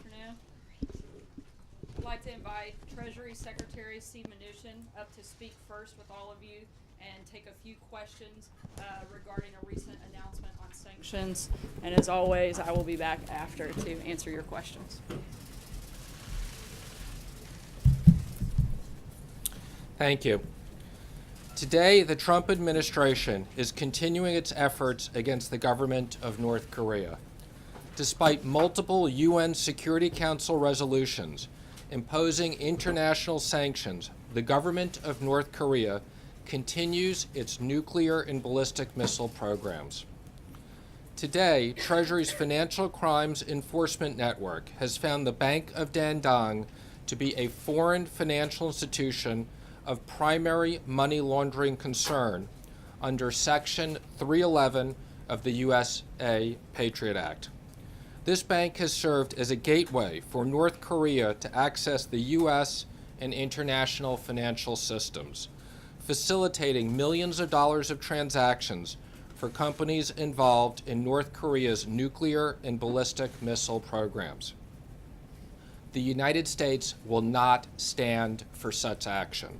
afternoon. I'd like to invite Treasury Secretary Steven Mnuchin up to speak first with all of you and take a few questions regarding a recent announcement on sanctions. And as always, I will be back after to answer your questions. Thank you. Today, the Trump administration is continuing its efforts against the government of North Korea. Despite multiple UN Security Council resolutions imposing international sanctions, the government of North Korea continues its nuclear and ballistic missile programs. Today, Treasury's Financial Crimes Enforcement Network has found the Bank of Dandong to be a foreign financial institution of primary money laundering concern under Section 311 of the USA Patriot Act. This bank has served as a gateway for North Korea to access the U.S. and international financial systems, facilitating millions of dollars of transactions for companies involved in North Korea's nuclear and ballistic missile programs. The United States will not stand for such action.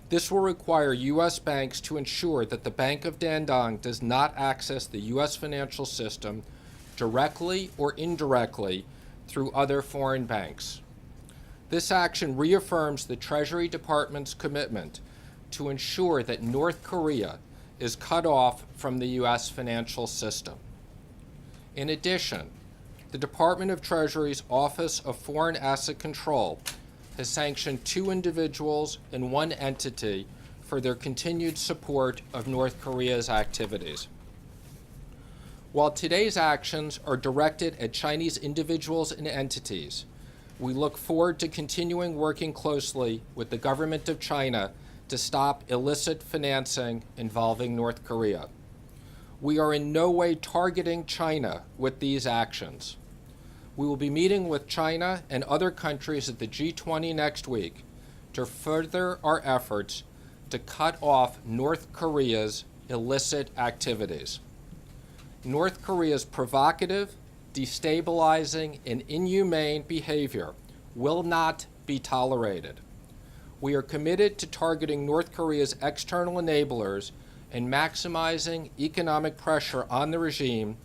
This will require U.S. banks to ensure that the Bank of Dandong does not access the U.S. financial system directly or indirectly through other foreign banks. This action reaffirms the Treasury Department's commitment to ensure that North Korea is cut off from the U.S. financial system. In addition, the Department of Treasury's Office of Foreign Asset Control has sanctioned 2 individuals and 1 entity for their continued support of North Korea's activities. While today's actions are directed at Chinese individuals and entities, we look forward to continuing working closely with the government of China to stop illicit financing involving North Korea. We are in no way targeting China with these actions. We will be meeting with China and other countries at the G20 next week to further our efforts to cut off North Korea's illicit activities. North Korea's provocative, destabilizing, and inhumane behavior will not be tolerated. We are committed to targeting North Korea's external enablers and maximizing economic pressure on the regime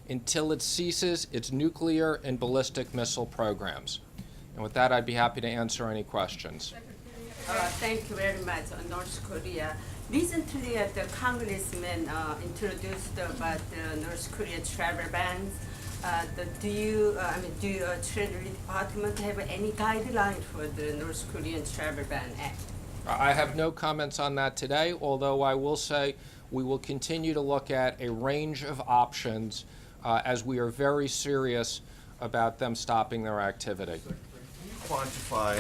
until it ceases its nuclear and ballistic missile programs. And with that, I'd be happy to answer any questions. Thank you very much. North Korea. Recently, the congressman introduced about the North Korea travel bans. Do Treasury Department have any guideline for the North Korean travel ban act? I have no comments on that today, although I will say we will continue to look at a range of options as we are very serious about them stopping their activity. Can you quantify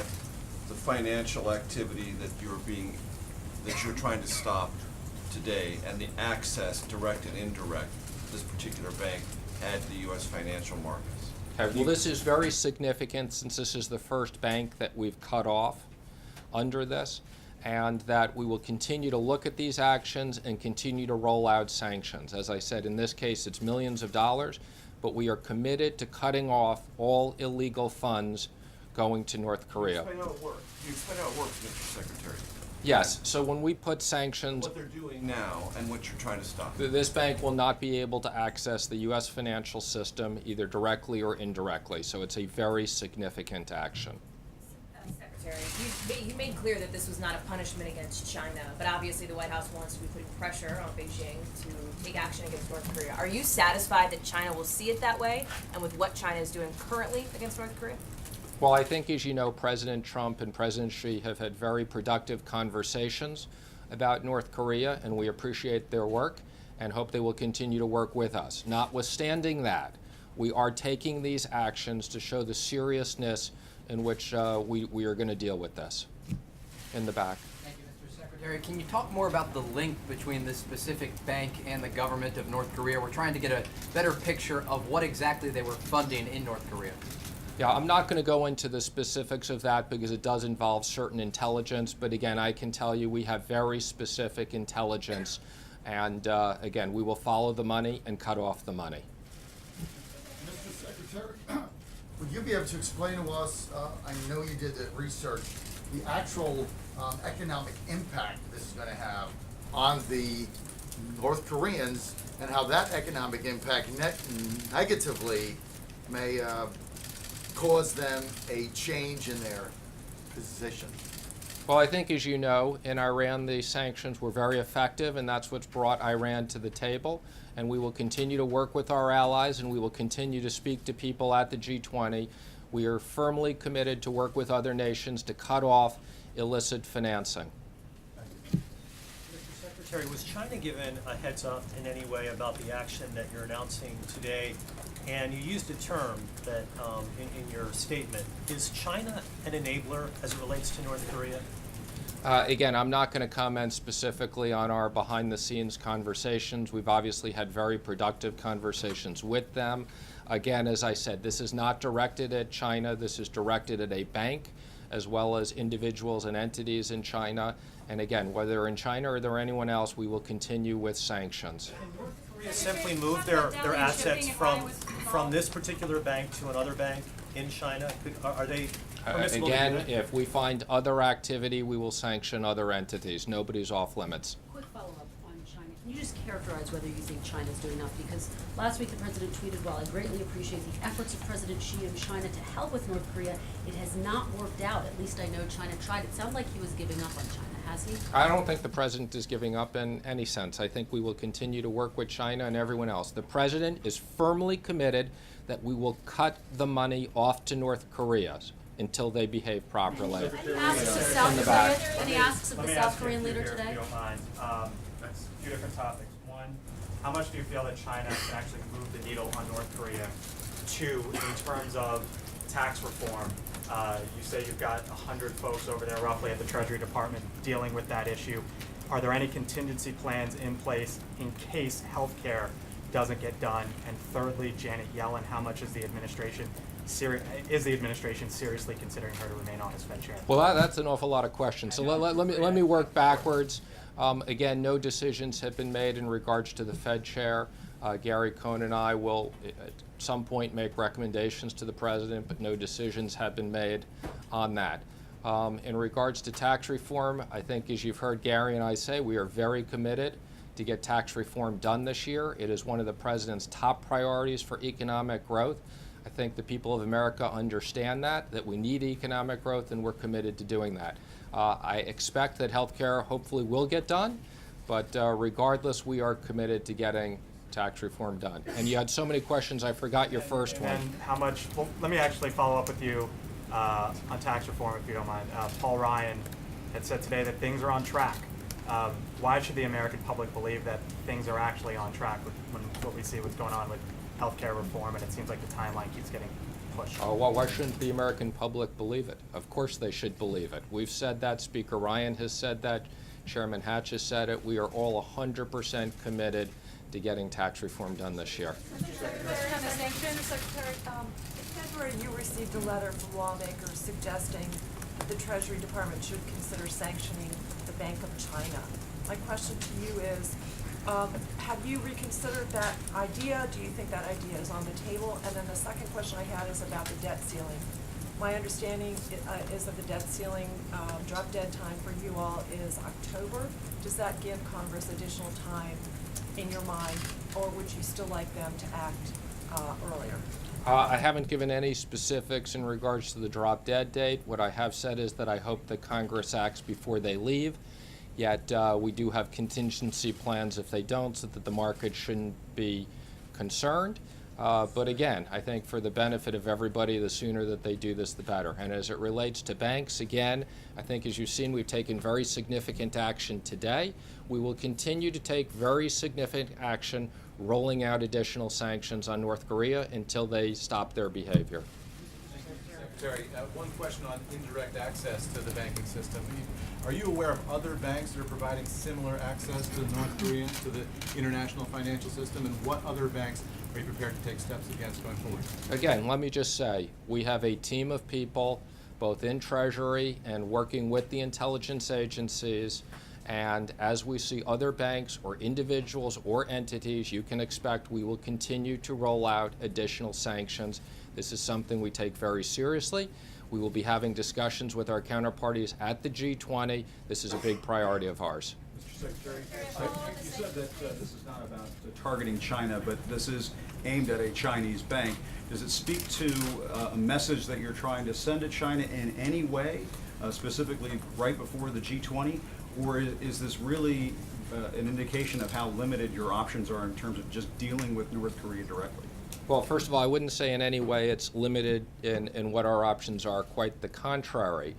the financial activity that you're trying to stop today and the access, direct and indirect, this particular bank had to the U.S. financial markets? Okay, well, this is very significant since this is the first bank that we've cut off under this, and that we will continue to look at these actions and continue to roll out sanctions. As I said, in this case, it's millions of dollars, but we are committed to cutting off all illegal funds going to North Korea. Can you explain how it works, Mr. Secretary? Yes, so when we put sanctions, What they're doing now and what you're trying to stop. this bank will not be able to access the U.S. financial system either directly or indirectly, so it's a very significant action. Secretary, you made clear that this was not a punishment against China, but obviously the White House wants to be putting pressure on Beijing to take action against North Korea. Are you satisfied that China will see it that way, and with what China is doing currently against North Korea? Well, I think, as you know, President Trump and President Xi have had very productive conversations about North Korea, and we appreciate their work and hope they will continue to work with us. Notwithstanding that, we are taking these actions to show the seriousness in which we are going to deal with this. In the back. Thank you, Mr. Secretary. Can you talk more about the link between this specific bank and the government of North Korea? We're trying to get a better picture of what exactly they were funding in North Korea. Yeah, I'm not going to go into the specifics of that because it does involve certain intelligence, but again, I can tell you we have very specific intelligence, and again, we will follow the money and cut off the money. Mr. Secretary, would you be able to explain to us, I know you did the research, the actual economic impact this is going to have on the North Koreans, and how that economic impact negatively may cause them a change in their position? Well, I think, as you know, in Iran, the sanctions were very effective, and that's what's brought Iran to the table. And we will continue to work with our allies, and we will continue to speak to people at the G20. We are firmly committed to work with other nations to cut off illicit financing. Mr. Secretary, was China given a heads up in any way about the action that you're announcing today? And you used a term that in your statement. Is China an enabler as it relates to North Korea? Again, I'm not going to comment specifically on our behind-the-scenes conversations. We've obviously had very productive conversations with them. Again, as I said, this is not directed at China. This is directed at a bank, as well as individuals and entities in China. And again, whether in China or there anyone else, we will continue with sanctions. Can North Korea simply move their assets from this particular bank to another bank in China? Are they permissible to do Again, that? if we find other activity, we will sanction other entities. Nobody's off limits. Quick follow-up on China. Can you just characterize whether you think China's doing enough? Because last week the president tweeted, while I greatly appreciate the efforts of President Xi in China to help with North Korea, it has not worked out. At least I know China tried. It sounded like he was giving up on China, has he? I don't think the president is giving up in any sense. I think we will continue to work with China and everyone else. The president is firmly committed that we will cut the money off to North Korea until they behave properly. Any asks of South Korea? Any asks of the South Korean leader If today? you don't mind. A few different topics. One, how much do you feel that China can actually move the needle on North Korea? Two, in terms of tax reform, you say you've got 100 folks over there roughly at the Treasury Department dealing with that issue. Are there any contingency plans in place in case healthcare doesn't get done? And thirdly, Janet Yellen, how much is the administration seriously considering her to remain on as Fed chair? Well, that's an awful lot of questions. So let me work backwards. Again, no decisions have been made in regards to the Fed chair. Gary Cohn and I will at some point make recommendations to the president, but no decisions have been made on that. In regards to tax reform, I think, as you've heard Gary and I say, we are very committed to get tax reform done this year. It is one of the president's top priorities for economic growth. I think the people of America understand that we need economic growth, and we're committed to doing that. I expect that healthcare hopefully will get done, but regardless, we are committed to getting tax reform done. And you had so many questions, I forgot your first one. And how much, well, let me actually follow up with you on tax reform, if you don't mind. Paul Ryan had said today that things are on track. Why should the American public believe that things are actually on track with what we see what's going on with healthcare reform, and it seems like the timeline keeps getting pushed? Well, why shouldn't the American public believe it? Of course they should believe it. We've said that. Speaker Ryan has said that. Chairman Hatch has said it. We are all 100% committed to getting tax reform done this year. Secretary, in February you received a letter from lawmakers suggesting that the Treasury Department should consider sanctioning the Bank of China. My question to you is, have you reconsidered that idea? Do you think that idea is on the table? And then the second question I had is about the debt ceiling. My understanding is that the debt ceiling drop dead time for you all is October. Does that give Congress additional time in your mind, or would you still like them to act earlier? I haven't given any specifics in regards to the drop dead date. What I have said is that I hope that Congress acts before they leave. Yet we do have contingency plans if they don't, so that the market shouldn't be concerned. But again, I think for the benefit of everybody, the sooner that they do this, the better. And as it relates to banks, again, I think as you've seen, we've taken very significant action today. We will continue to take very significant action, rolling out additional sanctions on North Korea until they stop their behavior. Secretary, one question on indirect access to the banking system. Are you aware of other banks that are providing similar access to North Korea, to the international financial system, and what other banks are you prepared to take steps against going forward? Again, let me just say, we have a team of people, both in Treasury and working with the intelligence agencies, and as we see other banks or individuals or entities, you can expect we will continue to roll out additional sanctions. This is something we take very seriously. We will be having discussions with our counterparties at the G20. This is a big priority of ours. Mr. Secretary, you said that this is not about targeting China, but this is aimed at a Chinese bank. Does it speak to a message that you're trying to send to China in any way, specifically right before the G20? Or is this really an indication of how limited your options are in terms of just dealing with North Korea directly? Well, first of all, I wouldn't say in any way it's limited in what our options are. Quite the contrary.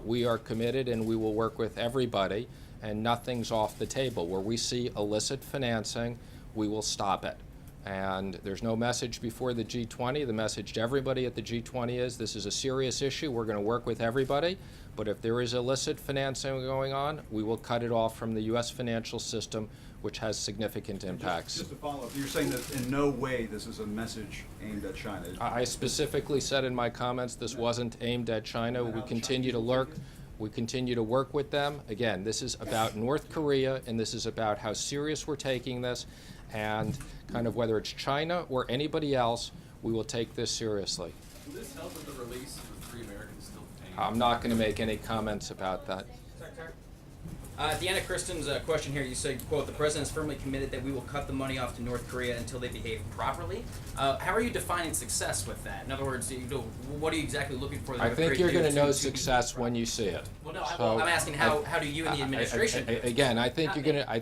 We are committed and we will work with everybody, and nothing's off the table. Where we see illicit financing, we will stop it. And there's no message before the G20. The message to everybody at the G20 is this is a serious issue. We're going to work with everybody. But if there is illicit financing going on, we will cut it off from the U.S. financial system, which has significant impacts. Just to follow up, you're saying that in no way this is a message aimed at China. I specifically said in my comments this wasn't aimed at China. We continue to lurk. We continue to work with them. Again, this is about North Korea, and this is about how serious we're taking this, and kind of whether it's China or anybody else, we will take this seriously. Will this help with the release of the 3 Americans still detained? I'm not going to make any comments about that. Deanna Christen's question here, you say, quote, the president is firmly committed that we will cut the money off to North Korea until they behave properly. How are you defining success with that? In other words, what are you exactly looking for? I think you're going to know success when you see it. Well, no, I'm asking how do you and the administration do it? Again, I think you're going to. I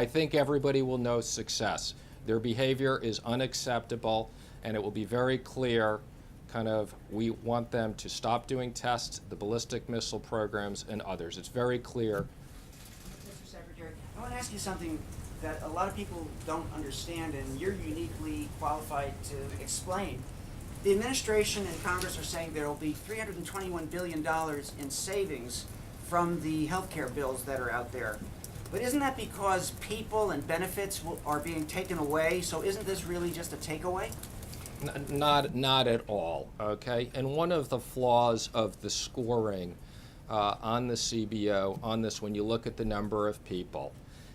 think everybody will know success. Their behavior is unacceptable, and it will be very clear. Kind of, we want them to stop doing tests, the ballistic missile programs, and others. It's very clear. Mr. Secretary, I want to ask you something that a lot of people don't understand, and you're uniquely qualified to explain. The administration and Congress are saying there will be $321 billion in savings from the health care bills that are out there. But isn't that because people and benefits are being taken away? So isn't this really just a takeaway? Not at all, okay? And one of the flaws of the scoring on the CBO, on this, when you look at the number of people,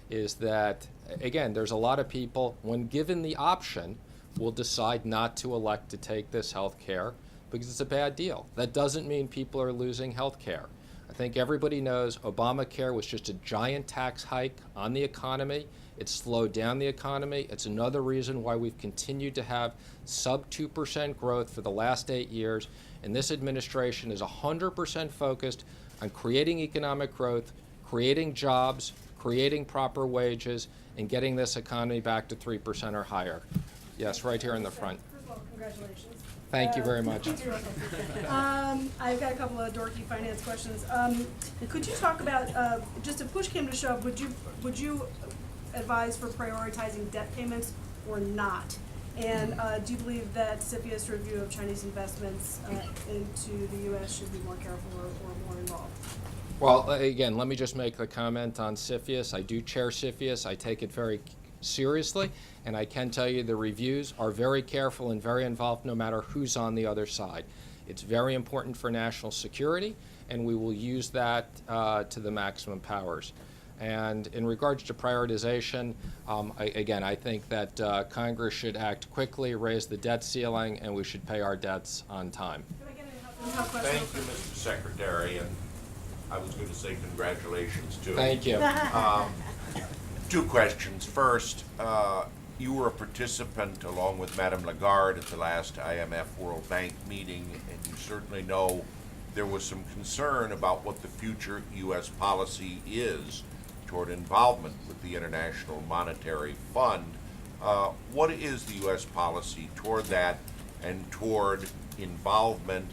is that, again, there's a lot of people, when given the option, will decide not to elect to take this health care because it's a bad deal. That doesn't mean people are losing health care. I think everybody knows Obamacare was just a giant tax hike on the economy. It slowed down the economy. It's another reason why we've continued to have sub 2% growth for the last 8 years. And this administration is 100% focused on creating economic growth, creating jobs, creating proper wages, and getting this economy back to 3% or higher. Yes, right here in the front. First of all, congratulations. Thank you very much. I've got a couple of dorky finance questions. Could you talk about, just if push came to shove, would you advise for prioritizing debt payments or not? And do you believe that CFIUS review of Chinese investments into the U.S. should be more careful or more involved? Well, again, let me just make a comment on CFIUS. I do chair CFIUS. I take it very seriously, and I can tell you the reviews are very careful and very involved no matter who's on the other side. It's very important for national security, and we will use that to the maximum powers. And in regards to prioritization, I think that Congress should act quickly, raise the debt ceiling, and we should pay our debts on time. Thank you, Mr. Secretary, and I was going to say congratulations to you. Thank you. 2 questions. First, you were a participant along with Madame Lagarde at the last IMF World Bank meeting, and you certainly know there was some concern about what the future U.S. policy is toward involvement with the International Monetary Fund. What is the U.S. policy toward that and toward involvement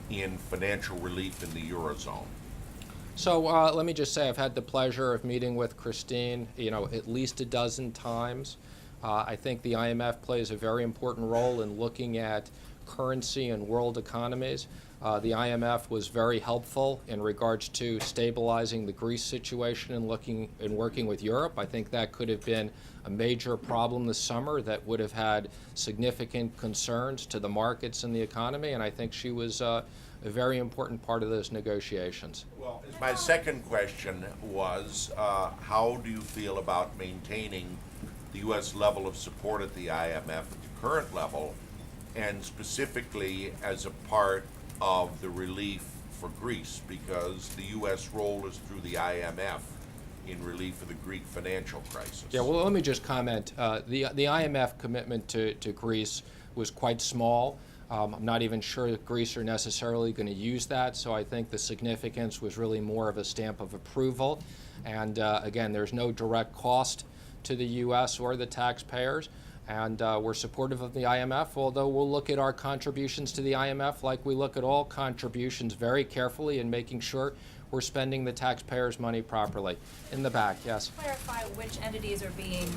in financial relief in the Eurozone? So let me just say I've had the pleasure of meeting with Christine, at least a dozen times. I think the IMF plays a very important role in looking at currency and world economies. The IMF was very helpful in regards to stabilizing the Greece situation and working with Europe. I think that could have been a major problem this summer that would have had significant concerns to the markets and the economy, and I think she was a very important part of those negotiations. Well, my second question was, how do you feel about maintaining the U.S. level of support at the IMF at the current level and specifically as a part of the relief for Greece, because the U.S. role is through the IMF in relief of the Greek financial crisis. Yeah, well, let me just comment. The IMF commitment to Greece was quite small. I'm not even sure that Greece are necessarily going to use that, so I think the significance was really more of a stamp of approval. And again, there's no direct cost to the U.S. or the taxpayers, and we're supportive of the IMF, although we'll look at our contributions to the IMF like we look at all contributions very carefully and making sure we're spending the taxpayers' money properly. In the back, yes. Clarify which entities are being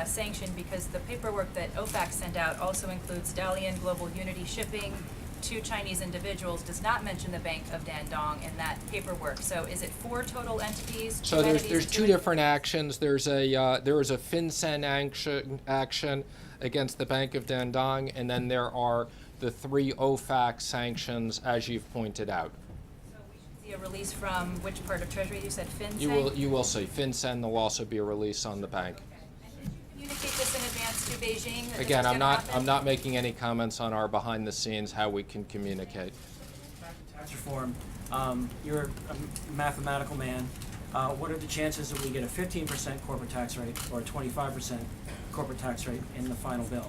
sanctioned, because the paperwork that OFAC sent out also includes Dalian Global Unity Shipping, 2 Chinese individuals, does not mention the Bank of Dandong in that paperwork. So is it 4 total entities? So there's 2 different actions. There is a FinCEN action against the Bank of Dandong, and then there are the 3 OFAC sanctions, as you've pointed out. So we should see a release from which part of Treasury? You said FinCEN? You will see FinCEN. There'll also be a release on the bank. Communicate this in advance to Beijing? That Again, this is gonna happen? I'm not making any comments on our behind the scenes how we can communicate. Tax reform. You're a mathematical man. What are the chances that we get a 15% corporate tax rate or a 25% corporate tax rate in the final bill?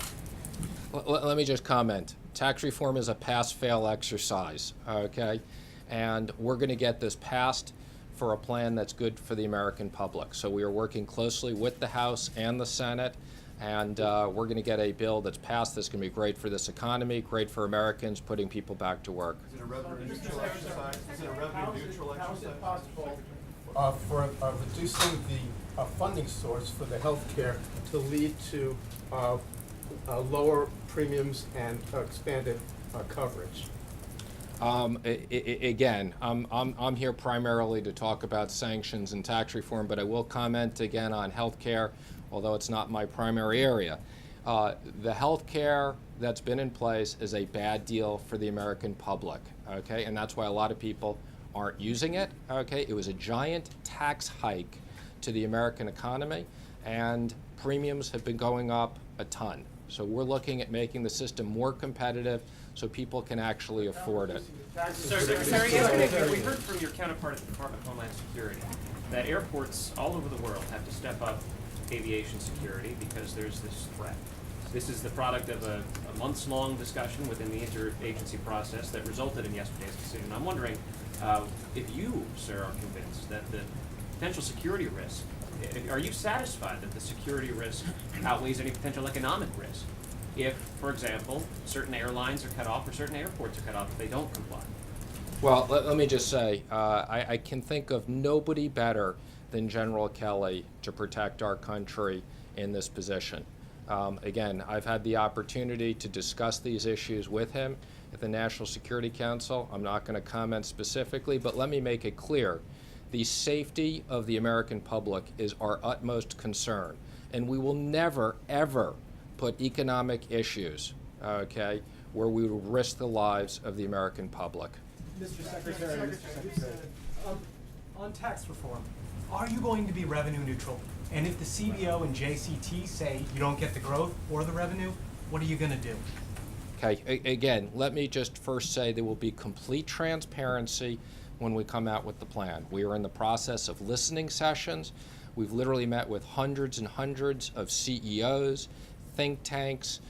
Let me just comment. Tax reform is a pass-fail exercise, okay? And we're going to get this passed for a plan that's good for the American public. So we are working closely with the House and the Senate, and we're going to get a bill that's passed that's going to be great for this economy, great for Americans, putting people back to work. Is it a revenue neutral exercise? Is it a revenue neutral exercise? How is it possible for reducing the funding source for the health care to lead to lower premiums and expanded coverage? Again, I'm here primarily to talk about sanctions and tax reform, but I will comment again on health care, although it's not my primary area. The health care that's been in place is a bad deal for the American public, okay? And that's why a lot of people aren't using it, okay? It was a giant tax hike to the American economy, and premiums have been going up a ton. So we're looking at making the system more competitive so people can actually afford it. Secretary, we heard from your counterpart at the Department of Homeland Security that airports all over the world have to step up aviation security because there's this threat. This is the product of a months-long discussion within the interagency process that resulted in yesterday's decision. I'm wondering if you, sir, are convinced that the potential security risk, are you satisfied that the security risk outweighs any potential economic risk if, for example, certain airlines are cut off or certain airports are cut off if they don't comply? Well, let me just say, I can think of nobody better than General Kelly to protect our country in this position. Again, I've had the opportunity to discuss these issues with him at the National Security Council. I'm not going to comment specifically, but let me make it clear. The safety of the American public is our utmost concern, and we will never, ever put economic issues, okay, where we will risk the lives of the American public. Mr. Secretary, on tax reform, are you going to be revenue neutral? And if the CBO and JCT say you don't get the growth or the revenue, what are you going to do? Okay, again, let me just first say there will be complete transparency when we come out with the plan. We are in the process of listening sessions. We've literally met with hundreds and hundreds of CEOs, think tanks,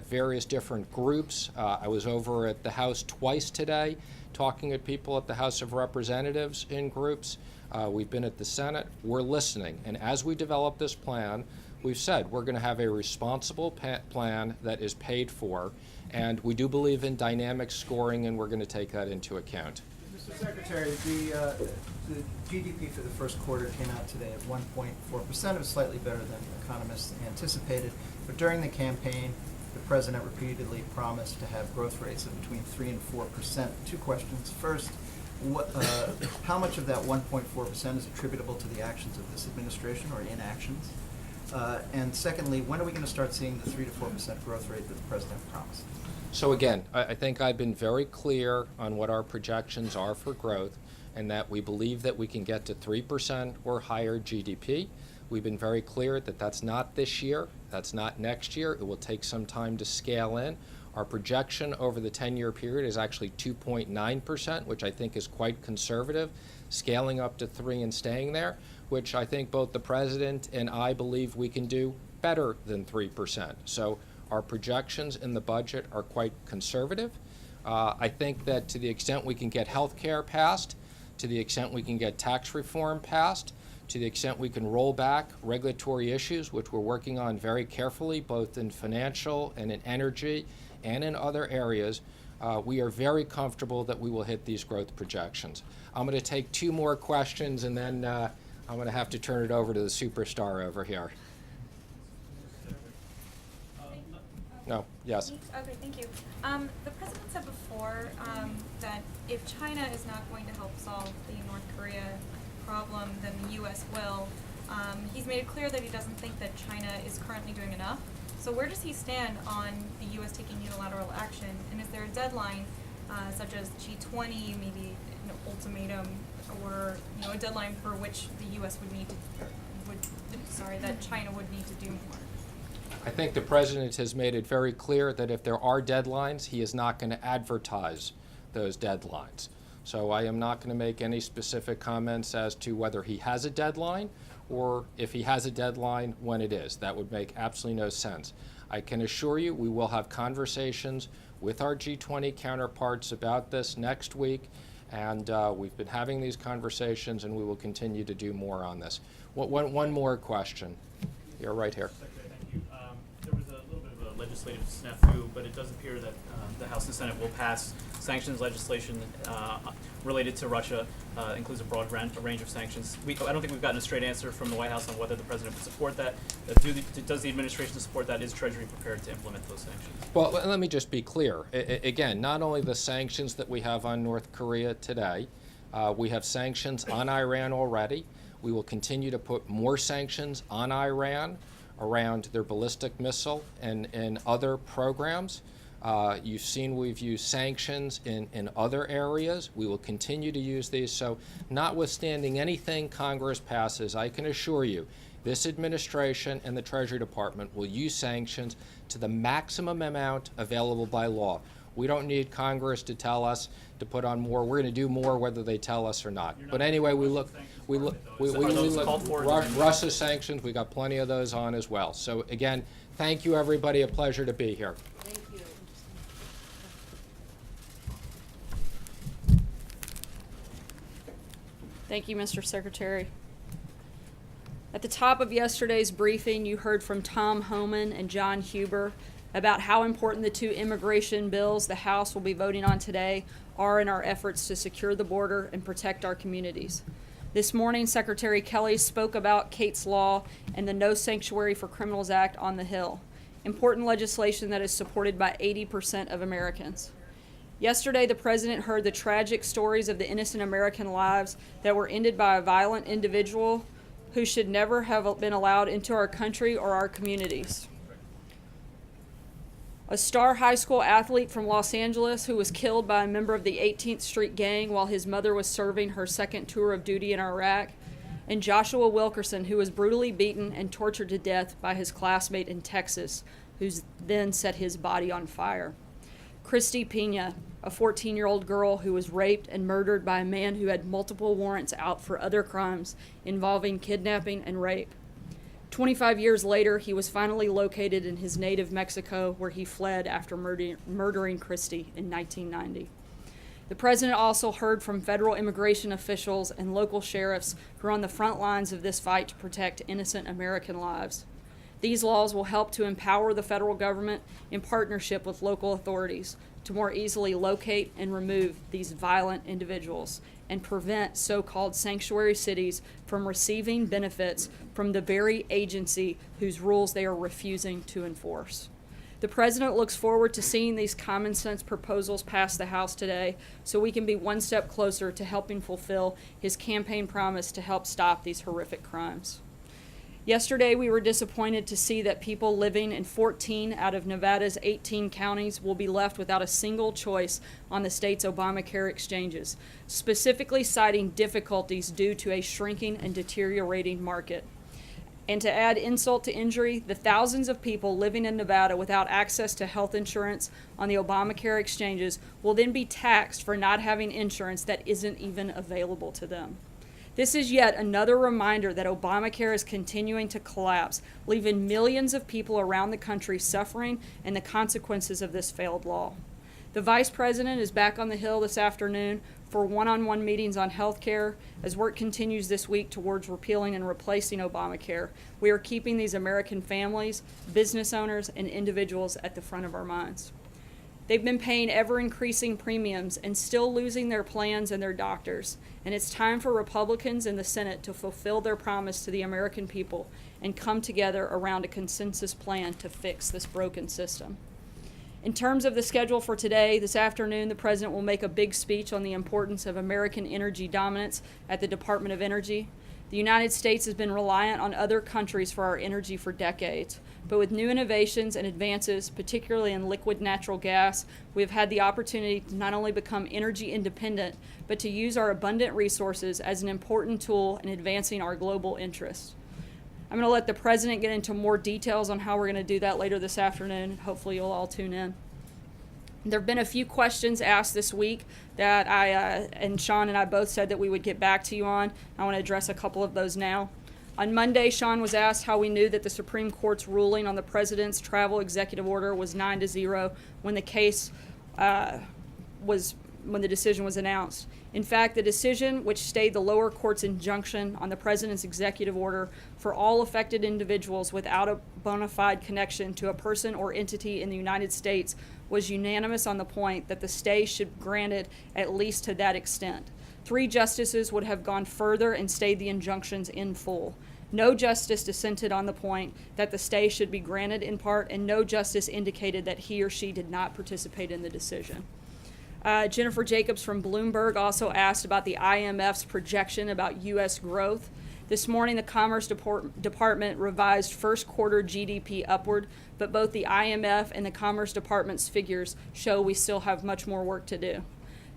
various different groups. I was over at the House twice today talking to people at the House of Representatives in groups. We've been at the Senate. We're listening. And as we develop this plan, we've said we're going to have a responsible plan that is paid for. And we do believe in dynamic scoring, and we're going to take that into account. Mr. Secretary, the GDP for the first quarter came out today at 1.4%. It was slightly better than economists anticipated. But during the campaign, the president repeatedly promised to have growth rates of between 3 and 4%. 2 questions. First, how much of that 1.4% is attributable to the actions of this administration or inactions? And secondly, when are we going to start seeing the 3 to 4% growth rate that the president promised? So again, I think I've been very clear on what our projections are for growth, and that we believe that we can get to 3% or higher GDP. We've been very clear that that's not this year, that's not next year. It will take some time to scale in. Our projection over the 10-year period is actually 2.9%, which I think is quite conservative, scaling up to 3 and staying there, which I think both the President and I believe we can do better than 3%. So our projections in the budget are quite conservative. I think that to the extent we can get health care passed, to the extent we can get tax reform passed, to the extent we can roll back regulatory issues, which we're working on very carefully, both in financial and in energy and in other areas, we are very comfortable that we will hit these growth projections. I'm going to take 2 more questions, and then I'm going to have to turn it over to the superstar over here. No, yes. Okay, thank you. The president said before that if China is not going to help solve the North Korea problem, then the U.S. will. He's made it clear that he doesn't think that China is currently doing enough. So where does he stand on the U.S. taking unilateral action? And is there a deadline, such as G20, maybe an ultimatum, or a deadline for which the U.S. would need to, that China would need to do more? I think the President has made it very clear that if there are deadlines, he is not going to advertise those deadlines. So I am not going to make any specific comments as to whether he has a deadline or if he has a deadline, when it is. That would make absolutely no sense. I can assure you we will have conversations with our G20 counterparts about this next week, and we've been having these conversations, and we will continue to do more on this. One more question. You're right here. Thank you. There was a little bit of a legislative snafu, but it does appear that the House and Senate will pass sanctions legislation related to Russia, includes a broad range of sanctions. I don't think we've gotten a straight answer from the White House on whether the President would support that. Does the administration support that? Is Treasury prepared to implement those sanctions? Well, let me just be clear. Again, not only the sanctions that we have on North Korea today, we have sanctions on Iran already. We will continue to put more sanctions on Iran around their ballistic missile and other programs. You've seen we've used sanctions in other areas. We will continue to use these. So notwithstanding anything Congress passes, I can assure you this administration and the Treasury Department will use sanctions to the maximum amount available by law. We don't need Congress to tell us to put on more. We're going to do more whether they tell us or not. But anyway, we look Russia sanctions. We got plenty of those on as well. So again, thank you everybody. A pleasure to be here. Thank you. Thank you, Mr. Secretary. At the top of yesterday's briefing, you heard from Tom Homan and John Huber about how important the 2 immigration bills the House will be voting on today are in our efforts to secure the border and protect our communities. This morning, Secretary Kelly spoke about Kate's Law and the No Sanctuary for Criminals Act on the Hill, important legislation that is supported by 80% of Americans. Yesterday, the President heard the tragic stories of the innocent American lives that were ended by a violent individual who should never have been allowed into our country or our communities. A star high school athlete from Los Angeles who was killed by a member of the 18th Street Gang while his mother was serving her second tour of duty in Iraq, and Joshua Wilkerson, who was brutally beaten and tortured to death by his classmate in Texas, who then set his body on fire. Christy Pena, a 14-year-old girl who was raped and murdered by a man who had multiple warrants out for other crimes involving kidnapping and rape. 25 years later, he was finally located in his native Mexico, where he fled after murdering Christy in 1990. The President also heard from federal immigration officials and local sheriffs who are on the front lines of this fight to protect innocent American lives. These laws will help to empower the federal government in partnership with local authorities to more easily locate and remove these violent individuals and prevent so-called sanctuary cities from receiving benefits from the very agency whose rules they are refusing to enforce. The President looks forward to seeing these common sense proposals pass the House today so we can be one step closer to helping fulfill his campaign promise to help stop these horrific crimes. Yesterday, we were disappointed to see that people living in 14 out of Nevada's 18 counties will be left without a single choice on the state's Obamacare exchanges, specifically citing difficulties due to a shrinking and deteriorating market. And to add insult to injury, the thousands of people living in Nevada without access to health insurance on the Obamacare exchanges will then be taxed for not having insurance that isn't even available to them. This is yet another reminder that Obamacare is continuing to collapse, leaving millions of people around the country suffering and the consequences of this failed law. The Vice President is back on the Hill this afternoon for one-on-one meetings on health care. As work continues this week towards repealing and replacing Obamacare, we are keeping these American families, business owners, and individuals at the front of our minds. They've been paying ever-increasing premiums and still losing their plans and their doctors, and it's time for Republicans in the Senate to fulfill their promise to the American people and come together around a consensus plan to fix this broken system. In terms of the schedule for today, this afternoon, the President will make a big speech on the importance of American energy dominance at the Department of Energy. The United States has been reliant on other countries for our energy for decades, but with new innovations and advances, particularly in liquid natural gas, we have had the opportunity to not only become energy independent, but to use our abundant resources as an important tool in advancing our global interests. I'm going to let the President get into more details on how we're going to do that later this afternoon. Hopefully you'll all tune in. There have been a few questions asked this week that and Sean and I both said that we would get back to you on. I want to address a couple of those now. On Monday, Sean was asked how we knew that the Supreme Court's ruling on the President's travel executive order was 9-0 when the case when the decision was announced. In fact, the decision, which stayed the lower court's injunction on the President's executive order for all affected individuals without a bona fide connection to a person or entity in the United States, was unanimous on the point that the stay should be granted at least to that extent. 3 justices would have gone further and stayed the injunctions in full. No justice dissented on the point that the stay should be granted in part, and no justice indicated that he or she did not participate in the decision. Jennifer Jacobs from Bloomberg also asked about the IMF's projection about U.S. growth. This morning, the Commerce Department revised first quarter GDP upward, but both the IMF and the Commerce Department's figures show we still have much more work to do.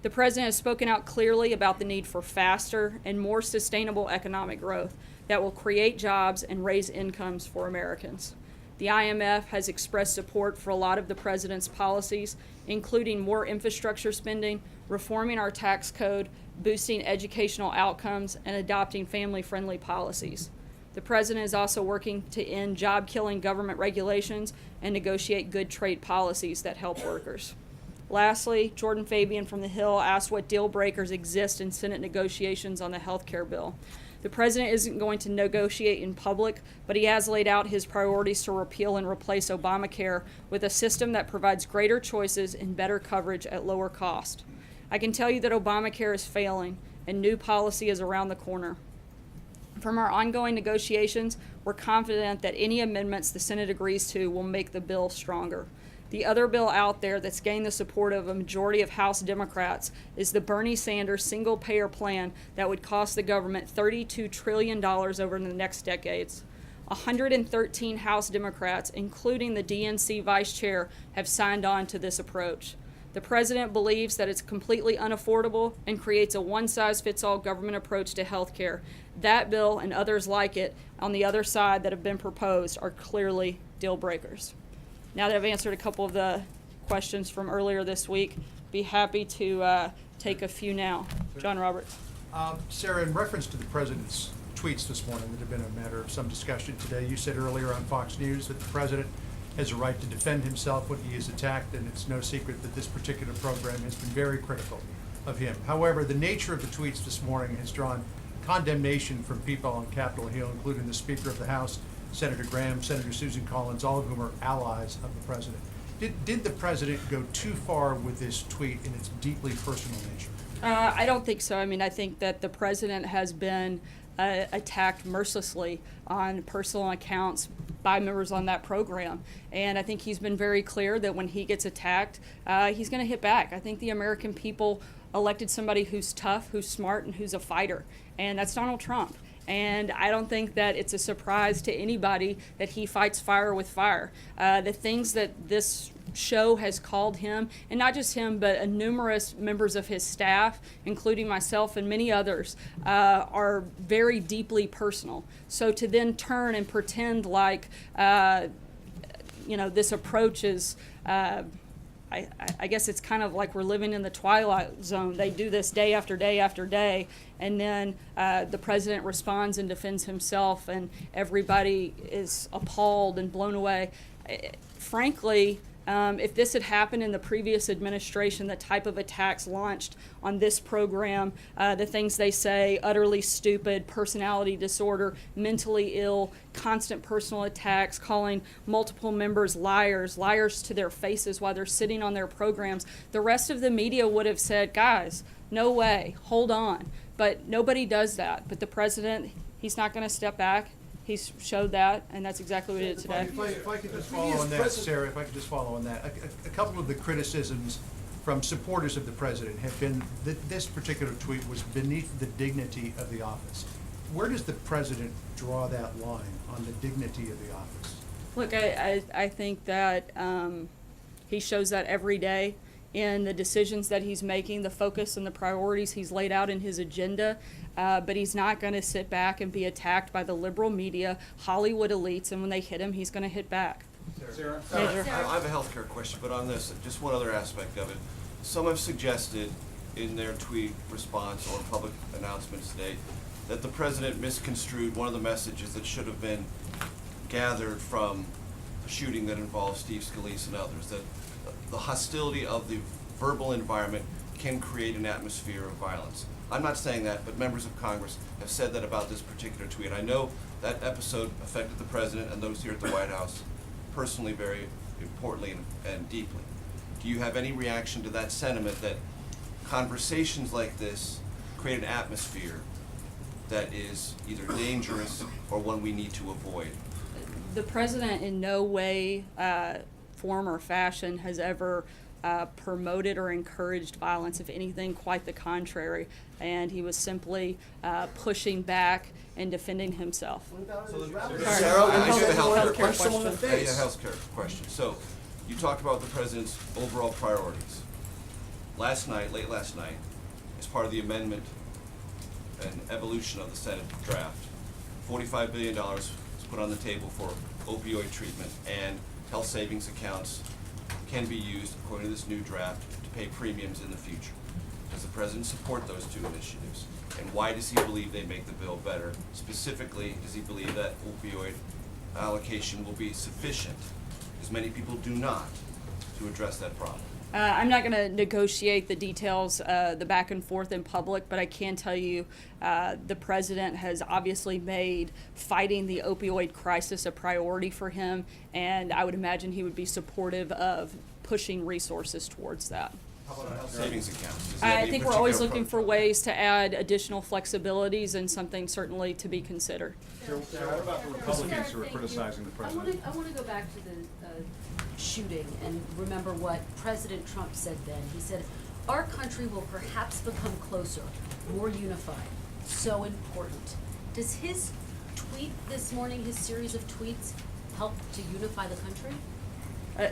The President has spoken out clearly about the need for faster and more sustainable economic growth that will create jobs and raise incomes for Americans. The IMF has expressed support for a lot of the President's policies, including more infrastructure spending, reforming our tax code, boosting educational outcomes, and adopting family-friendly policies. The President is also working to end job-killing government regulations and negotiate good trade policies that help workers. Lastly, Jordan Fabian from the Hill asked what deal breakers exist in Senate negotiations on the health care bill. The President isn't going to negotiate in public, but he has laid out his priorities to repeal and replace Obamacare with a system that provides greater choices and better coverage at lower cost. I can tell you that Obamacare is failing and new policy is around the corner. From our ongoing negotiations, we're confident that any amendments the Senate agrees to will make the bill stronger. The other bill out there that's gained the support of a majority of House Democrats is the Bernie Sanders single-payer plan that would cost the government $32 trillion over the next decades. 113 House Democrats, including the DNC vice chair, have signed on to this approach. The President believes that it's completely unaffordable and creates a one-size-fits-all government approach to health care. That bill and others like it on the other side that have been proposed are clearly deal breakers. Now that I've answered a couple of the questions from earlier this week, be happy to take a few now. John Roberts. Sarah, in reference to the President's tweets this morning that have been a matter of some discussion today, you said earlier on Fox News that the President has a right to defend himself when he is attacked, and it's no secret that this particular program has been very critical of him. However, the nature of the tweets this morning has drawn condemnation from people on Capitol Hill, including the Speaker of the House, Senator Graham, Senator Susan Collins, all of whom are allies of the President. Did the President go too far with this tweet in its deeply personal nature? I don't think so. I mean, I think that the President has been attacked mercilessly on personal accounts by members on that program. And I think he's been very clear that when he gets attacked, he's going to hit back. I think the American people elected somebody who's tough, who's smart, and who's a fighter. And that's Donald Trump. And I don't think that it's a surprise to anybody that he fights fire with fire. The things that this show has called him, and not just him, but numerous members of his staff, including myself and many others, are very deeply personal. So to then turn and pretend like, this approach is, I guess it's kind of like we're living in the twilight zone. They do this day after day after day, and then the president responds and defends himself, and everybody is appalled and blown away. Frankly, if this had happened in the previous administration, the type of attacks launched on this program, the things they say, utterly stupid, personality disorder, mentally ill, constant personal attacks, calling multiple members liars to their faces while they're sitting on their programs, the rest of the media would have said, guys, no way, hold on. But nobody does that. But the president, he's not going to step back. He's showed that, and that's exactly what he did today. If I could just follow on that, Sarah, if I could just follow on that. A couple of the criticisms from supporters of the president have been that this particular tweet was beneath the dignity of the office. Where does the president draw that line on the dignity of the office? Look, I think that he shows that every day in the decisions that he's making, the focus and the priorities he's laid out in his agenda. But he's not going to sit back and be attacked by the liberal media, Hollywood elites, and when they hit him, he's going to hit back. Sarah? Major. I have a healthcare question, but on this, just one other aspect of it. Some have suggested in their tweet response or public announcements today that the president misconstrued one of the messages that should have been gathered from a shooting that involved Steve Scalise and others, that the hostility of the verbal environment can create an atmosphere of violence. I'm not saying that, but members of Congress have said that about this particular tweet. I know that episode affected the president and those here at the White House personally, very importantly and deeply. Do you have any reaction to that sentiment that conversations like this create an atmosphere that is either dangerous or one we need to avoid? The president in no way, form or fashion has ever promoted or encouraged violence. If anything, quite the contrary. And he was simply pushing back and defending himself. Sarah, I have a healthcare question. I have a healthcare question. So, you talked about the president's overall priorities. Late last night, as part of the amendment and evolution of the Senate draft, $45 billion was put on the table for opioid treatment, and health savings accounts can be used, according to this new draft, to pay premiums in the future. Does the president support those two initiatives? And why does he believe they make the bill better? Specifically, does he believe that opioid allocation will be sufficient, as many people do not, to address that problem? I'm not going to negotiate the details, the back and forth in public, but I can tell you the president has obviously made fighting the opioid crisis a priority for him, and I would imagine he would be supportive of pushing resources towards that. How about health savings accounts? I think we're always looking for ways to add additional flexibilities, and something certainly to be considered. Sarah, what about the Republicans who are criticizing the president? I want to go back to the shooting and remember what President Trump said then. He said, our country will perhaps become closer, more unified, so important. Does his tweet this morning, his series of tweets, help to unify the country?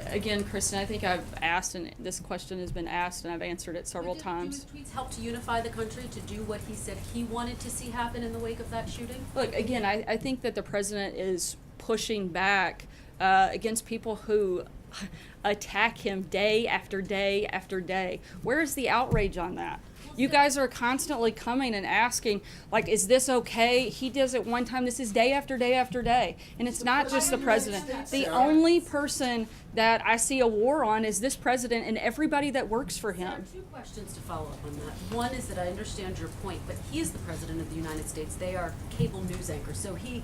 Again, Kristen, I think I've asked, and this question has been asked, and I've answered it several times. Do his tweets help to unify the country, to do what he said he wanted to see happen in the wake of that shooting? Look, again, I think that the president is pushing back against people who attack him day after day after day. Where is the outrage on that? You guys are constantly coming and asking, like, is this okay? He does it one time. This is day after day after day. And it's not just the president. The only person that I see a war on is this president and everybody that works for him. There are two questions to follow up on that. One is that I understand your point, but he is the president of the United States. They are cable news anchors, so he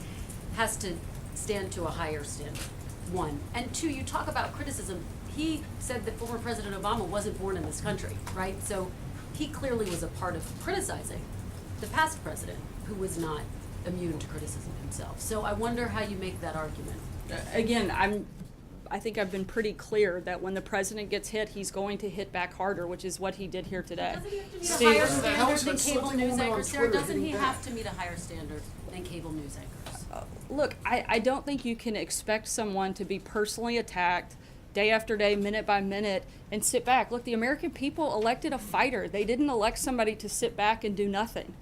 has to stand to a higher standard. One. And two, you talk about criticism. He said that former President Obama wasn't born in this country, right? So he clearly was a part of criticizing the past president, who was not immune to criticism himself. So I wonder how you make that argument. Again, I think I've been pretty clear that when the president gets hit, he's going to hit back harder, which is what he did here today. Doesn't he have to meet a higher standard than cable news anchors, Sarah? Doesn't he have to meet a higher standard than cable news anchors? Look, I don't think you can expect someone to be personally attacked day after day, minute by minute, and sit back. Look, the American people elected a fighter. They didn't elect somebody to sit back and do nothing.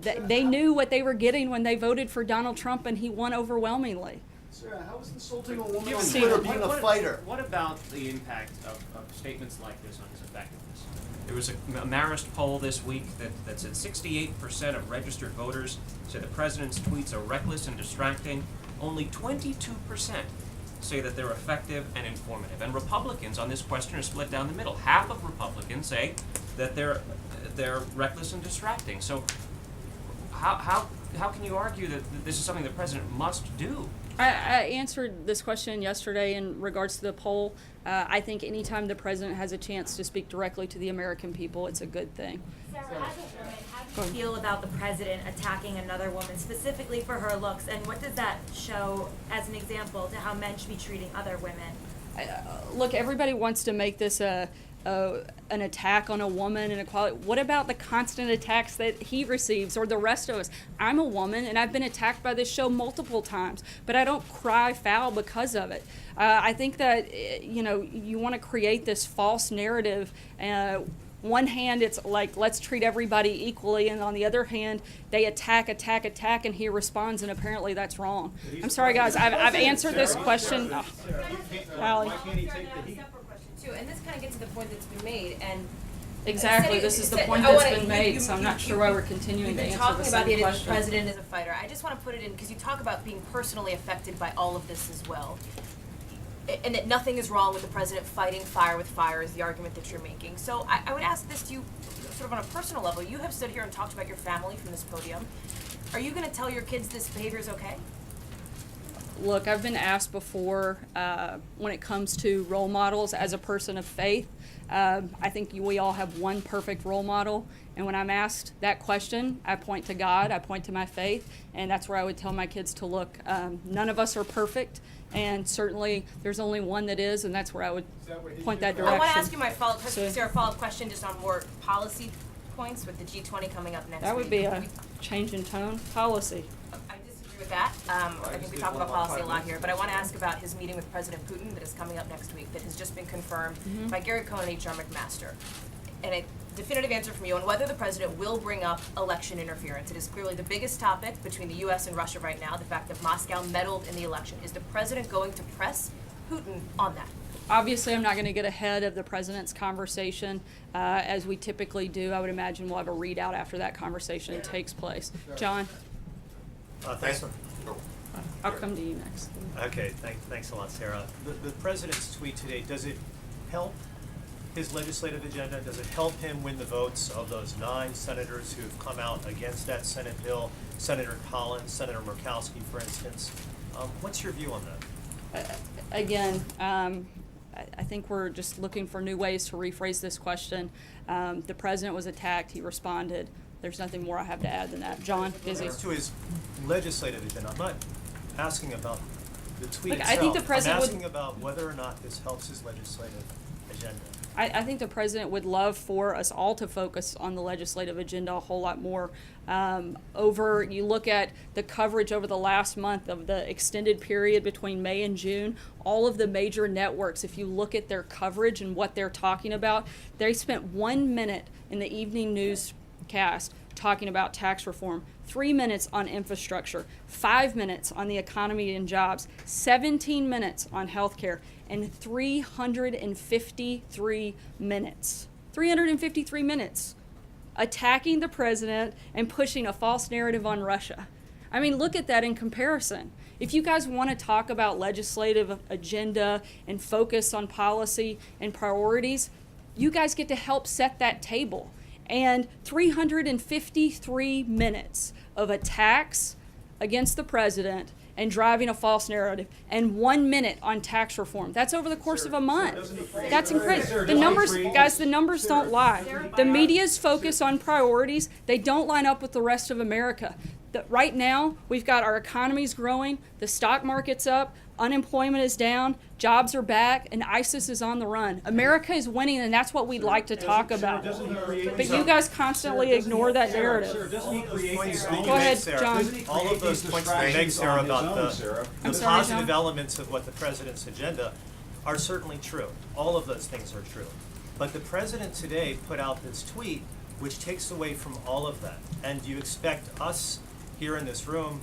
They knew what they were getting when they voted for Donald Trump, and he won overwhelmingly. Sarah, how is insulting a woman Give on us- Twitter being a fighter? What about the impact of statements like this on his effectiveness? There was a Marist poll this week that said 68% of registered voters say the president's tweets are reckless and distracting. Only 22% say that they're effective and informative. And Republicans on this question are split down the middle. Half of Republicans say that they're reckless and distracting. So how can you argue that this is something the president must do? I answered this question yesterday in regards to the poll. I think anytime the president has a chance to speak directly to the American people, it's a good thing. Sarah, as a woman, how do you feel about the president attacking another woman specifically for her looks, and what does that show as an example to how men should be treating other women? Look, everybody wants to make this an attack on a woman and equality. What about the constant attacks that he receives or the rest of us? I'm a woman and I've been attacked by this show multiple times, but I don't cry foul because of it. I think that, you want to create this false narrative. One hand, it's like, let's treat everybody equally, and on the other hand, they attack, and he responds, and apparently that's wrong. I'm sorry, guys. I've answered this question. Allie. Too, and this kind of gets to the point that's been made, and Exactly. This is the point that's been made, so I'm not sure why we're continuing to answer the same question. You've been talking about the idea that the president is a fighter. I just want to put it in, because you talk about being personally affected by all of this as well. And that nothing is wrong with the president fighting fire with fire is the argument that you're making. So I would ask this to you sort of on a personal level. You have stood here and talked about your family from this podium. Are you going to tell your kids this behavior is okay? Look, I've been asked before when it comes to role models as a person of faith. I think we all have one perfect role model. And when I'm asked that question, I point to God, I point to my faith, and that's where I would tell my kids to look. None of us are perfect, and certainly there's only one that is, and that's where I would point that direction. I want to ask you my follow-up question just on more policy points with the G20 coming up next week. That would be a change in tone policy. I disagree with that. I think we talk about policy a lot here, but I want to ask about his meeting with President Putin that is coming up next week that has just been confirmed by Gary Cohn and H.R. McMaster. And a definitive answer from you on whether the president will bring up election interference. It is clearly the biggest topic between the U.S. and Russia right now, the fact that Moscow meddled in the election. Is the president going to press Putin on that? Obviously, I'm not going to get ahead of the president's conversation, as we typically do. I would imagine we'll have a readout after that conversation takes place. John? Thanks. I'll come to you next. Okay, thanks a lot, Sarah. The president's tweet today, does it help his legislative agenda? Does it help him win the votes of those 9 senators who've come out against that Senate bill? Senator Collins, Senator Murkowski, for instance. What's your view on that? Again, I think we're just looking for new ways to rephrase this question. The president was attacked. He responded. There's nothing more I have to add than that. John, busy. As to his legislative agenda, I'm not asking about the tweet Look, itself. I think the president I'm asking about whether or not this helps his legislative agenda. I think the president would love for us all to focus on the legislative agenda a whole lot more. You look at the coverage over the last month of the extended period between May and June, all of the major networks, if you look at their coverage and what they're talking about, they spent 1 minute in the evening newscast talking about tax reform, 3 minutes on infrastructure, 5 minutes on the economy and jobs, 17 minutes on healthcare, and 353 minutes attacking the president and pushing a false narrative on Russia. I mean, look at that in comparison. If you guys want to talk about legislative agenda and focus on policy and priorities, you guys get to help set that table. And 353 minutes of attacks against the president and driving a false narrative, and 1 minute on tax reform. That's over the course of a month. That's incredible. The numbers, guys, the numbers don't lie. The media's focus on priorities, they don't line up with the rest of America. Right now, we've got our economy's growing, the stock market's up, unemployment is down, jobs are back, and ISIS is on the run. America is winning, and that's what we'd like to talk about. But you guys constantly ignore that narrative. Go ahead, John. All of those points that you make, Sarah, about the positive elements of what the president's agenda are certainly true. All of those things are true. But the president today put out this tweet which takes away from all of that. And do you expect us here in this room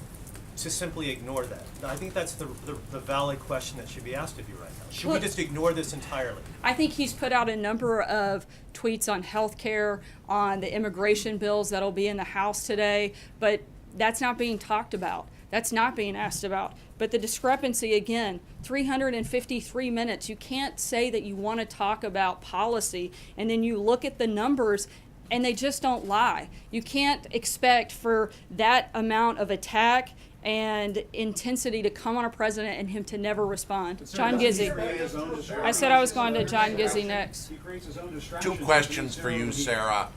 to simply ignore that? I think that's the valid question that should be asked of you right now. Should we just ignore this entirely? I think he's put out a number of tweets on healthcare, on the immigration bills that'll be in the House today, but that's not being talked about. That's not being asked about. But the discrepancy, again, 353 minutes. You can't say that you want to talk about policy and then you look at the numbers and they just don't lie. You can't expect for that amount of attack and intensity to come on a president and him to never respond. John Gizzi. I said I was going to John Gizzi next. Two questions for you, Sarah.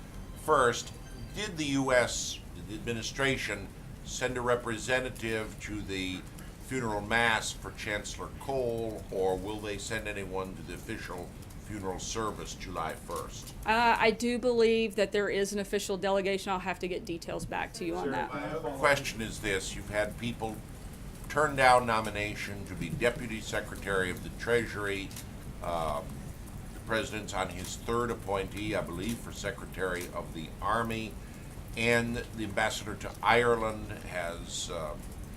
First, did the U.S. administration send a representative to the funeral mass for Chancellor Kohl, or will they send anyone to the official funeral service July 1st? I do believe that there is an official delegation. I'll have to get details back to you on that. The question is this: you've had people turn down nomination to be Deputy Secretary of the Treasury. The President's on his third appointee, I believe, for Secretary of the Army. And the ambassador to Ireland has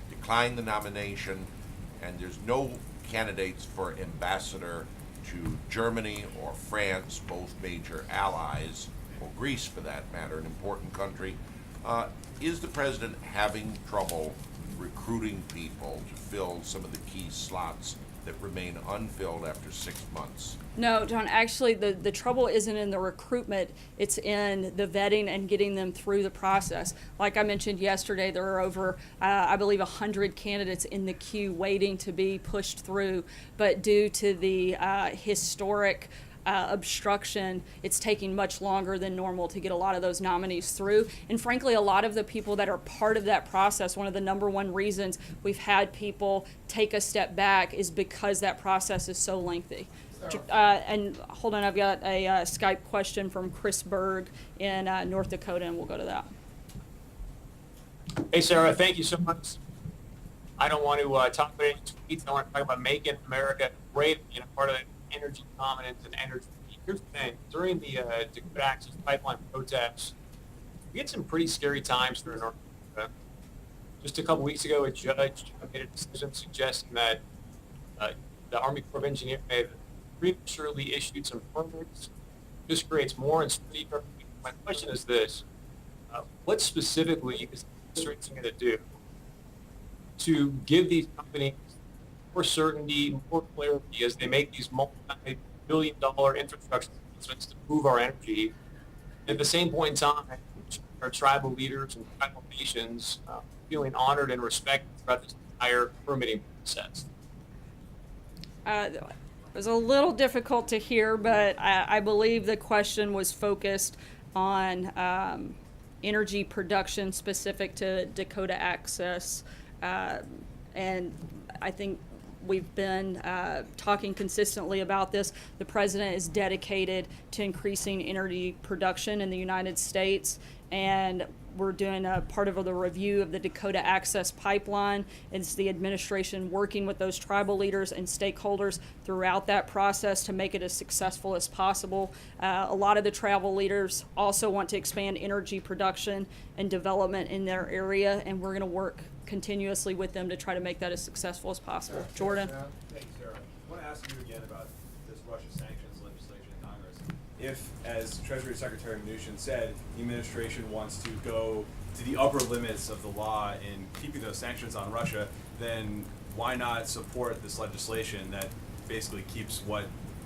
declined the nomination, and there's no candidates for ambassador to Germany or France, both major allies, or Greece for that matter, an important country. Is the president having trouble recruiting people to fill some of the key slots that remain unfilled after 6 months? No, John, actually the trouble isn't in the recruitment, it's in the vetting and getting them through the process. Like I mentioned yesterday, there are over, I believe, 100 candidates in the queue waiting to be pushed through, but due to the historic obstruction, it's taking much longer than normal to get a lot of those nominees through. And frankly, a lot of the people that are part of that process, one of the number one reasons we've had people take a step back is because that process is so lengthy. And hold on, I've got a Skype question from Chris Berg in North Dakota, and we'll go to that. Hey, Sarah, thank you so much. I don't want to talk about any tweets. I want to talk about making America great, part of the energy dominance and energy. Here's the thing. During the Dakota Access Pipeline protests, we had some pretty scary times through North Dakota. Just a couple weeks ago, a judge made a decision suggesting that the Army Corps of Engineers may have prematurely issued some permits. This creates more uncertainty. My question is this. What specifically is the administration going to do to give these companies more certainty, more clarity as they make these multi-billion-dollar infrastructure investments to move our energy? At the same point in time, our tribal leaders and tribal nations feeling honored and respected throughout this entire permitting process. It was a little difficult to hear, but I believe the question was focused on energy production specific to Dakota Access. And I think we've been talking consistently about this. The president is dedicated to increasing energy production in the United States, and we're doing a part of the review of the Dakota Access Pipeline. It's the administration working with those tribal leaders and stakeholders throughout that process to make it as successful as possible. A lot of the tribal leaders also want to expand energy production and development in their area, and we're going to work continuously with them to try to make that as successful as possible. Jordan? Thank you, Sarah. I want to ask you again about this Russia sanctions legislation in Congress. If, as Treasury Secretary Mnuchin said, the administration wants to go to the upper limits of the law in keeping those sanctions on Russia, then why not support this legislation that basically keeps what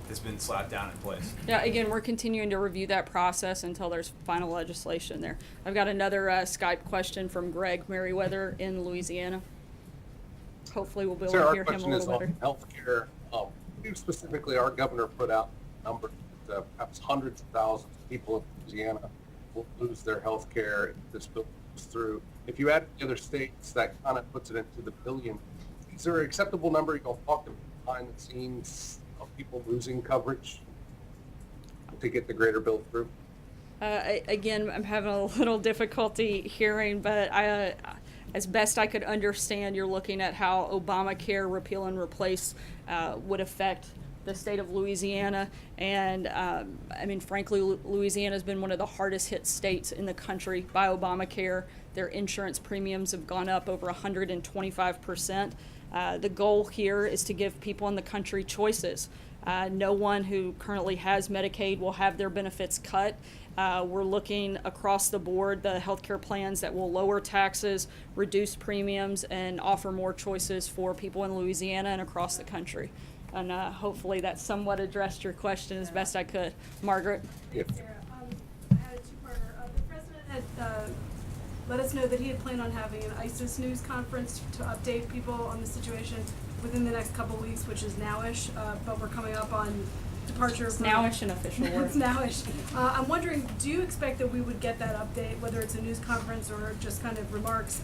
has been slapped down in place? Yeah, again, we're continuing to review that process until there's final legislation there. I've got another Skype question from Greg Merriweather in Louisiana. Hopefully we'll be able to hear him a little better. Healthcare. Specifically, our governor put out numbers that perhaps hundreds of thousands of people in Louisiana will lose their health care if this bill goes through. If you add the other states, that kind of puts it into the billion. Is there an acceptable number you can talk behind the scenes of people losing coverage to get the greater bill through? Again, I'm having a little difficulty hearing, but as best I could understand, you're looking at how Obamacare repeal and replace would affect the state of Louisiana. And I mean, frankly, Louisiana has been one of the hardest hit states in the country by Obamacare. Their insurance premiums have gone up over 125%. The goal here is to give people in the country choices. No one who currently has Medicaid will have their benefits cut. We're looking across the board, the healthcare plans that will lower taxes, reduce premiums, and offer more choices for people in Louisiana and across the country. And hopefully that somewhat addressed your question as best I could. Margaret? Sarah, I had a two-parter. The president had let us know that he had planned on having an ISIS news conference to update people on the situation within the next couple weeks, which is nowish, but we're coming up on departure. It's nowish an official word. It's nowish. I'm wondering, do you expect that we would get that update, whether it's a news conference or just kind of remarks,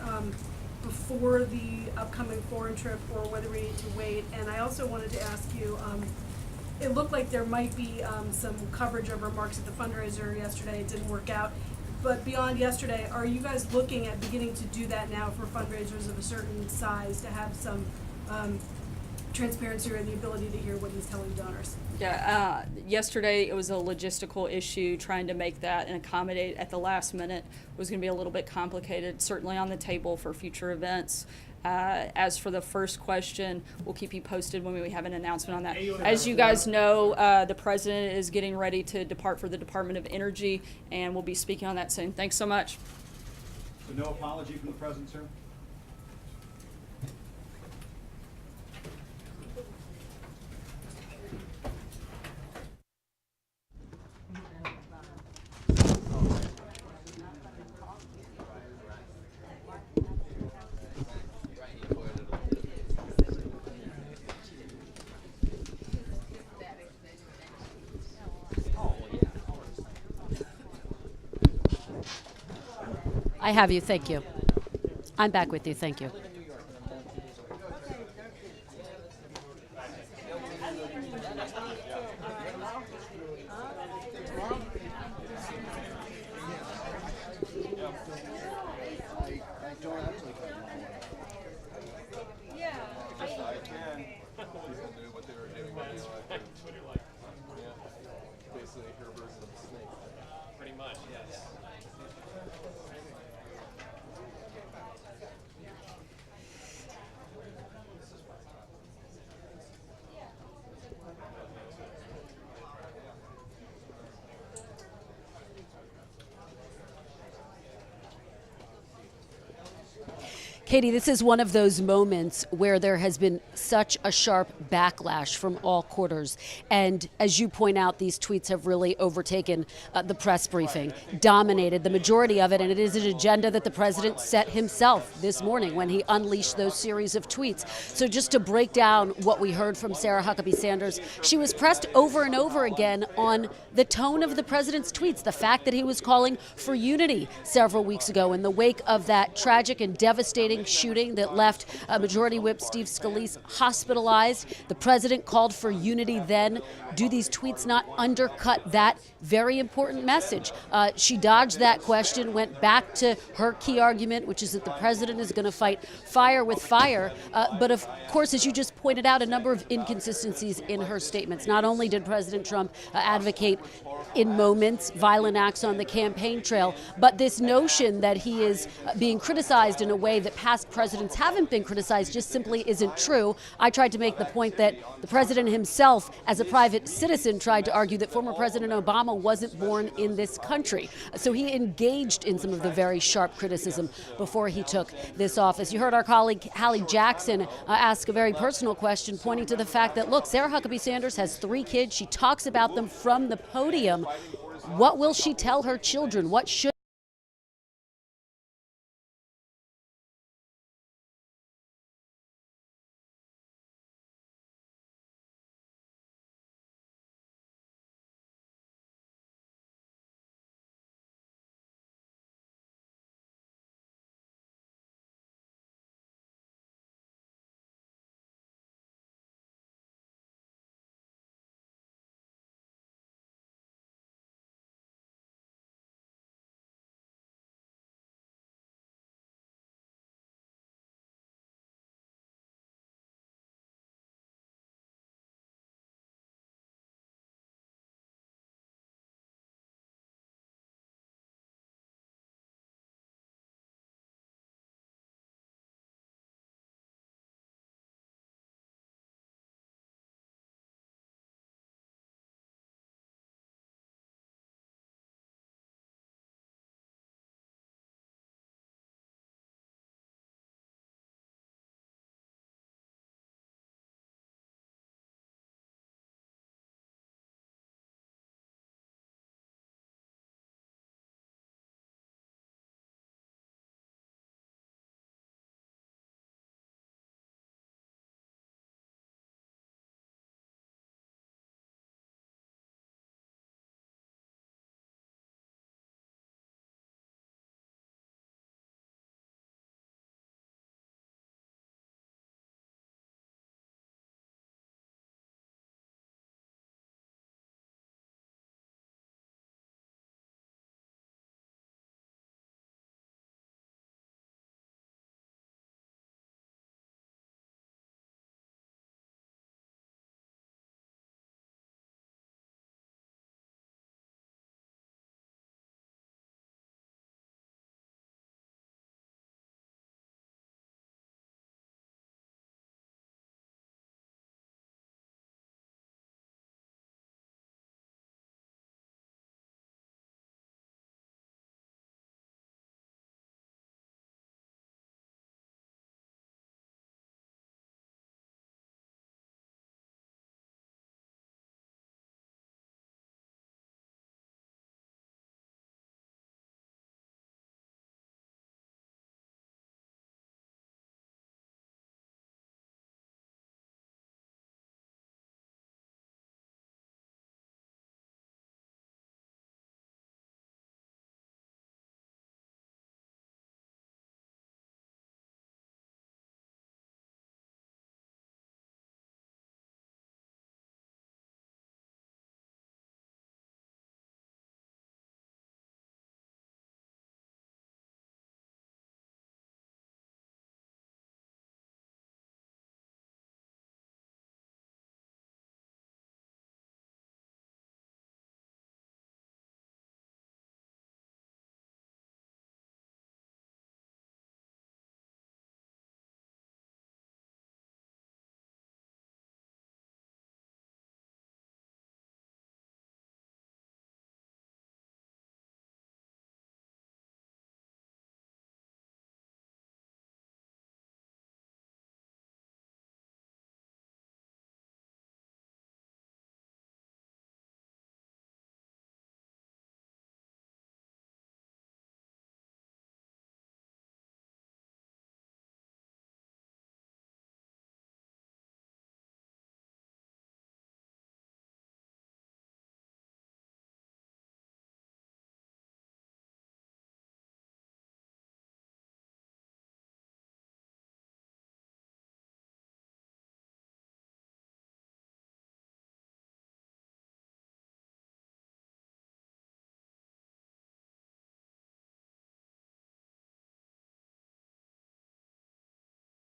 before the upcoming foreign trip, or whether we need to wait? And I also wanted to ask you, it looked like there might be some coverage of remarks at the fundraiser yesterday. It didn't work out. But beyond yesterday, are you guys looking at beginning to do that now for fundraisers of a certain size, to have some transparency or the ability to hear what he's telling donors? Yeah, yesterday it was a logistical issue. Trying to make that and accommodate at the last minute was going to be a little bit complicated, certainly on the table for future events. As for the first question, we'll keep you posted when we have an announcement on that. As you guys know, the president is getting ready to depart for the Department of Energy, and we'll be speaking on that soon. Thanks so much. So no apology from the president, sir? I have you, thank you. I'm back with you, thank you. Pretty much, yes. Katie, this is one of those moments where there has been such a sharp backlash from all quarters. And as you point out, these tweets have really overtaken the press briefing, dominated the majority of it. And it is an agenda that the president set himself this morning when he unleashed those series of tweets. So just to break down what we heard from Sarah Huckabee Sanders, she was pressed over and over again on the tone of the president's tweets, the fact that he was calling for unity several weeks ago in the wake of that tragic and devastating shooting that left Majority Whip Steve Scalise hospitalized. The president called for unity then. Do these tweets not undercut that very important message? She dodged that question, went back to her key argument, which is that the president is going to fight fire with fire. But of course, as you just pointed out, a number of inconsistencies in her statements. Not only did President Trump advocate in moments violent acts on the campaign trail, but this notion that he is being criticized in a way that past presidents haven't been criticized just simply isn't true. I tried to make the point that the president himself, as a private citizen, tried to argue that former President Obama wasn't born in this country. So he engaged in some of the very sharp criticism before he took this office. You heard our colleague Hallie Jackson ask a very personal question, pointing to the fact that, look, Sarah Huckabee Sanders has 3 kids. She talks about them from the podium. What will she tell her children? What should